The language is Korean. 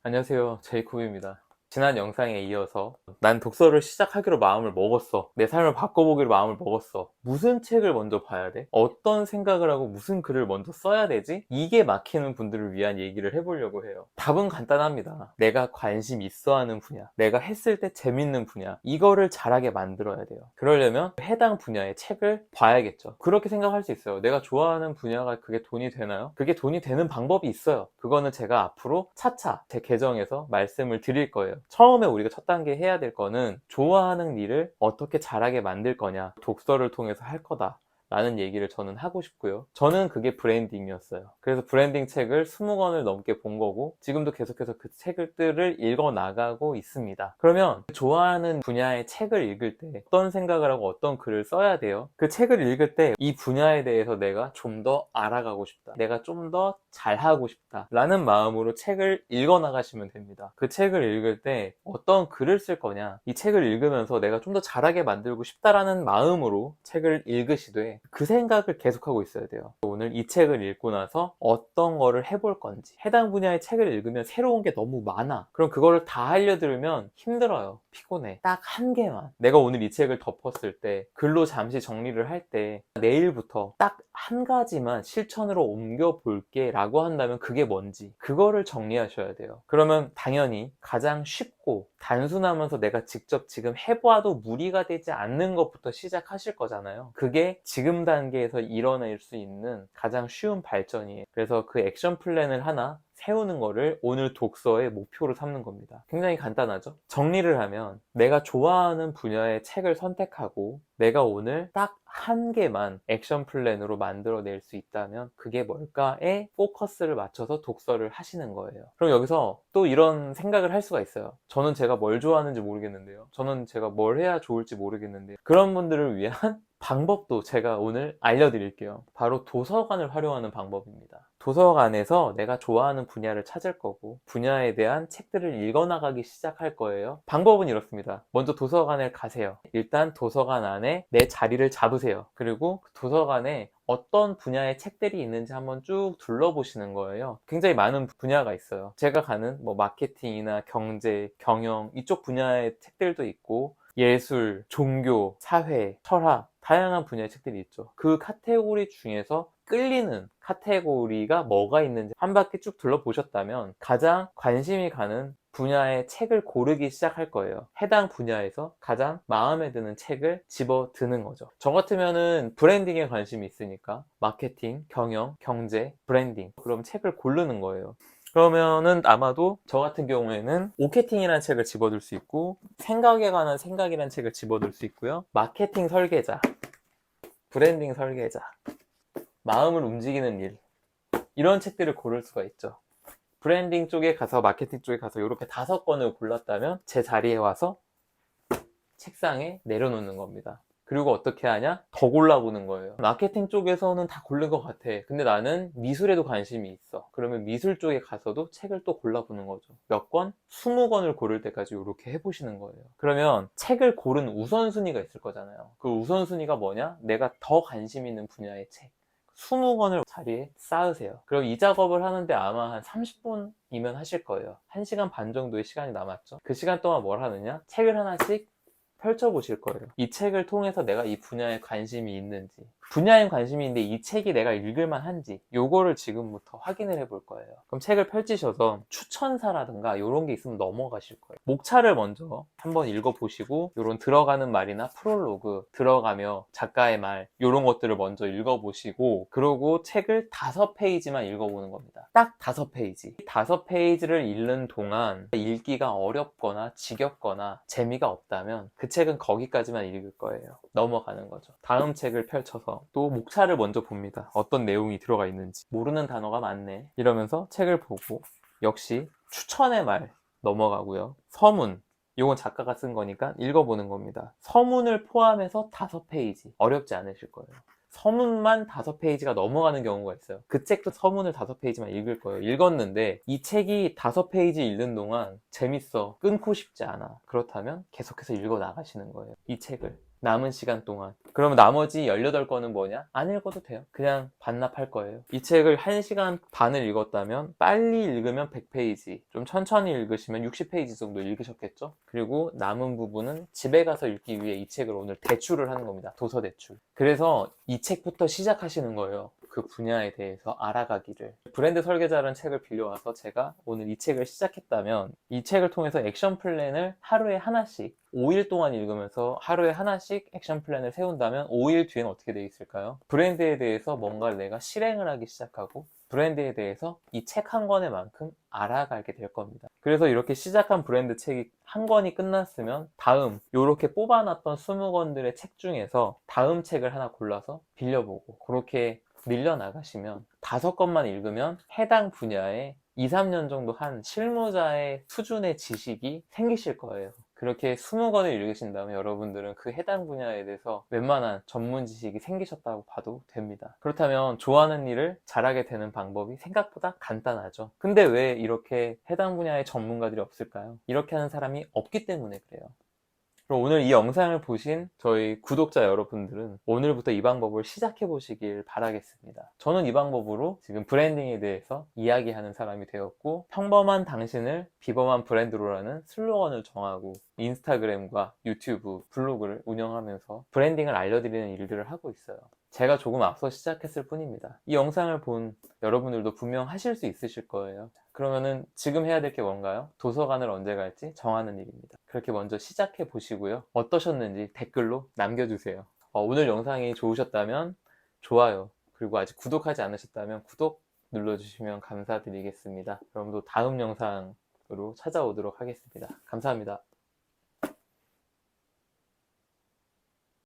안녕하세요, 제이콥입니다. 지난 영상에 이어서 난 독서를 시작하기로 마음을 먹었어. 내 삶을 바꿔보기로 마음을 먹었어. 무슨 책을 먼저 봐야 돼? 어떤 생각을 하고 무슨 글을 먼저 써야 되지? 이게 막히는 분들을 위한 얘기를 해보려고 해요. 답은 간단합니다. 내가 관심 있어 하는 분야, 내가 했을 때 재밌는 분야, 이거를 잘하게 만들어야 돼요. 그러려면 해당 분야의 책을 봐야겠죠. 그렇게 생각할 수 있어요. 내가 좋아하는 분야가 그게 돈이 되나요? 그게 돈이 되는 방법이 있어요. 그거는 제가 앞으로 차차 제 계정에서 말씀을 드릴 거예요. 처음에 우리가 첫 단계 해야 될 거는 좋아하는 일을 어떻게 잘하게 만들 거냐, 독서를 통해서 할 거다 라는 얘기를 저는 하고 싶고요. 저는 그게 브랜딩이었어요. 그래서 브랜딩 책을 20권을 넘게 본 거고 지금도 계속해서 그 책들을 읽어 나가고 있습니다. 그러면 좋아하는 분야의 책을 읽을 때 어떤 생각을 하고 어떤 글을 써야 돼요? 그 책을 읽을 때 이 분야에 대해서 내가 좀 더 알아가고 싶다, 내가 좀 더 잘하고 싶다 라는 마음으로 책을 읽어 나가시면 됩니다. 그 책을 읽을 때 어떤 글을 쓸 거냐, 이 책을 읽으면서 내가 좀 더 잘하게 만들고 싶다라는 마음으로 책을 읽으시되 그 생각을 계속하고 있어야 돼요. 오늘 이 책을 읽고 나서 어떤 거를 해볼 건지, 해당 분야의 책을 읽으면 새로운 게 너무 많아. 그럼 그거를 다 알려들으면 힘들어요. 피곤해. 딱 한 개만. 내가 오늘 이 책을 덮었을 때, 글로 잠시 정리를 할 때 내일부터 딱 한 가지만 실천으로 옮겨 볼게 라고 한다면 그게 뭔지, 그거를 정리하셔야 돼요. 그러면 당연히 가장 쉽고 단순하면서 내가 직접 지금 해봐도 무리가 되지 않는 것부터 시작하실 거잖아요. 그게 지금 단계에서 이뤄낼 수 있는 가장 쉬운 발전이에요. 그래서 그 액션 플랜을 하나 세우는 거를 오늘 독서의 목표로 삼는 겁니다. 굉장히 간단하죠? 정리를 하면 내가 좋아하는 분야의 책을 선택하고 내가 오늘 딱 한 개만 액션 플랜으로 만들어낼 수 있다면 그게 뭘까에 포커스를 맞춰서 독서를 하시는 거예요. 그럼 여기서 또 이런 생각을 할 수가 있어요. 저는 제가 뭘 좋아하는지 모르겠는데요. 저는 제가 뭘 해야 좋을지 모르겠는데요. 그런 분들을 위한 방법도 제가 오늘 알려드릴게요. 바로 도서관을 활용하는 방법입니다. 도서관에서 내가 좋아하는 분야를 찾을 거고 분야에 대한 책들을 읽어나가기 시작할 거예요. 방법은 이렇습니다. 먼저 도서관에 가세요. 일단 도서관 안에 내 자리를 잡으세요. 그리고 그 도서관에 어떤 분야의 책들이 있는지 한번 쭉 둘러보시는 거예요. 굉장히 많은 분야가 있어요. 제가 가는 마케팅이나 경제, 경영 이쪽 분야의 책들도 있고 예술, 종교, 사회, 철학 다양한 분야의 책들이 있죠. 그 카테고리 중에서 끌리는 카테고리가 뭐가 있는지 한 바퀴 쭉 둘러보셨다면 가장 관심이 가는 분야의 책을 고르기 시작할 거예요. 해당 분야에서 가장 마음에 드는 책을 집어드는 거죠. 저 같으면은 브랜딩에 관심이 있으니까 마케팅, 경영, 경제, 브랜딩 그럼 책을 고르는 거예요. 그러면은 아마도 저 같은 경우에는 오케팅이라는 책을 집어들 수 있고 생각에 관한 생각이라는 책을 집어들 수 있고요. 마케팅 설계자, 브랜딩 설계자, 마음을 움직이는 일 이런 책들을 고를 수가 있죠. 브랜딩 쪽에 가서 마케팅 쪽에 가서 이렇게 5권을 골랐다면 제 자리에 와서 책상에 내려놓는 겁니다. 그리고 어떻게 하냐? 더 골라보는 거예요. 마케팅 쪽에서는 다 고른 것 같아. 근데 나는 미술에도 관심이 있어. 그러면 미술 쪽에 가서도 책을 또 골라보는 거죠. 몇 권? 20권을 고를 때까지 이렇게 해보시는 거예요. 그러면 책을 고른 우선순위가 있을 거잖아요. 그 우선순위가 뭐냐? 내가 더 관심 있는 분야의 책. 20권을 자리에 쌓으세요. 그럼 이 작업을 하는데 아마 한 30분이면 하실 거예요. 1시간 반 정도의 시간이 남았죠. 그 시간 동안 뭘 하느냐? 책을 하나씩 펼쳐보실 거예요. 이 책을 통해서 내가 이 분야에 관심이 있는지, 분야에 관심이 있는데 이 책이 내가 읽을만 한지 요거를 지금부터 확인을 해볼 거예요. 그럼 책을 펼치셔서 추천사라든가 이런 게 있으면 넘어가실 거예요. 목차를 먼저 한번 읽어보시고 이런 들어가는 말이나 프롤로그 들어가며 작가의 말 이런 것들을 먼저 읽어보시고 그러고 책을 5페이지만 읽어보는 겁니다. 딱 5페이지. 5페이지를 읽는 동안 읽기가 어렵거나 지겹거나 재미가 없다면 그 책은 거기까지만 읽을 거예요. 넘어가는 거죠. 다음 책을 펼쳐서 또 목차를 먼저 봅니다. 어떤 내용이 들어가 있는지. 모르는 단어가 많네. 이러면서 책을 보고 역시 추천의 말 넘어가고요. 서문. 이건 작가가 쓴 거니까 읽어보는 겁니다. 서문을 포함해서 5페이지. 어렵지 않으실 거예요. 서문만 5페이지가 넘어가는 경우가 있어요. 그 책도 서문을 5페이지만 읽을 거예요. 읽었는데 이 책이 5페이지 읽는 동안 재밌어, 끊고 싶지 않아. 그렇다면 계속해서 읽어 나가시는 거예요. 이 책을. 남은 시간 동안. 그러면 나머지 18권은 뭐냐? 안 읽어도 돼요. 그냥 반납할 거예요. 이 책을 1시간 반을 읽었다면 빨리 읽으면 100페이지, 좀 천천히 읽으시면 60페이지 정도 읽으셨겠죠? 그리고 남은 부분은 집에 가서 읽기 위해 이 책을 오늘 대출을 하는 겁니다. 도서 대출. 그래서 이 책부터 시작하시는 거예요. 그 분야에 대해서 알아가기를. 브랜드 설계자라는 책을 빌려와서 제가 오늘 이 책을 시작했다면 이 책을 통해서 액션 플랜을 하루에 하나씩 5일 동안 읽으면서 하루에 하나씩 액션 플랜을 세운다면 5일 뒤에는 어떻게 돼 있을까요? 브랜드에 대해서 뭔가를 내가 실행을 하기 시작하고 브랜드에 대해서 이 책 한 권에만큼 알아가게 될 겁니다. 그래서 이렇게 시작한 브랜드 책이 한 권이 끝났으면 다음 이렇게 뽑아놨던 20권들의 책 중에서 다음 책을 하나 골라서 빌려보고 그렇게 밀려나가시면 5권만 읽으면 해당 분야에 2, 3년 정도 한 실무자의 수준의 지식이 생기실 거예요. 그렇게 20권을 읽으신 다음에 여러분들은 그 해당 분야에 대해서 웬만한 전문 지식이 생기셨다고 봐도 됩니다. 그렇다면 좋아하는 일을 잘하게 되는 방법이 생각보다 간단하죠. 근데 왜 이렇게 해당 분야의 전문가들이 없을까요? 이렇게 하는 사람이 없기 때문에 그래요. 그럼 오늘 이 영상을 보신 저희 구독자 여러분들은 오늘부터 이 방법을 시작해 보시길 바라겠습니다. 저는 이 방법으로 지금 브랜딩에 대해서 이야기하는 사람이 되었고 평범한 당신을 비범한 브랜드로라는 슬로건을 정하고 인스타그램과 유튜브, 블로그를 운영하면서 브랜딩을 알려드리는 일들을 하고 있어요. 제가 조금 앞서 시작했을 뿐입니다. 이 영상을 본 여러분들도 분명 하실 수 있으실 거예요. 그러면은 지금 해야 될 게 뭔가요? 도서관을 언제 갈지 정하는 일입니다. 그렇게 먼저 시작해 보시고요. 어떠셨는지 댓글로 남겨주세요. 오늘 영상이 좋으셨다면 좋아요, 그리고 아직 구독하지 않으셨다면 구독 눌러주시면 감사드리겠습니다. 여러분도 다음 영상으로 찾아오도록 하겠습니다. 감사합니다.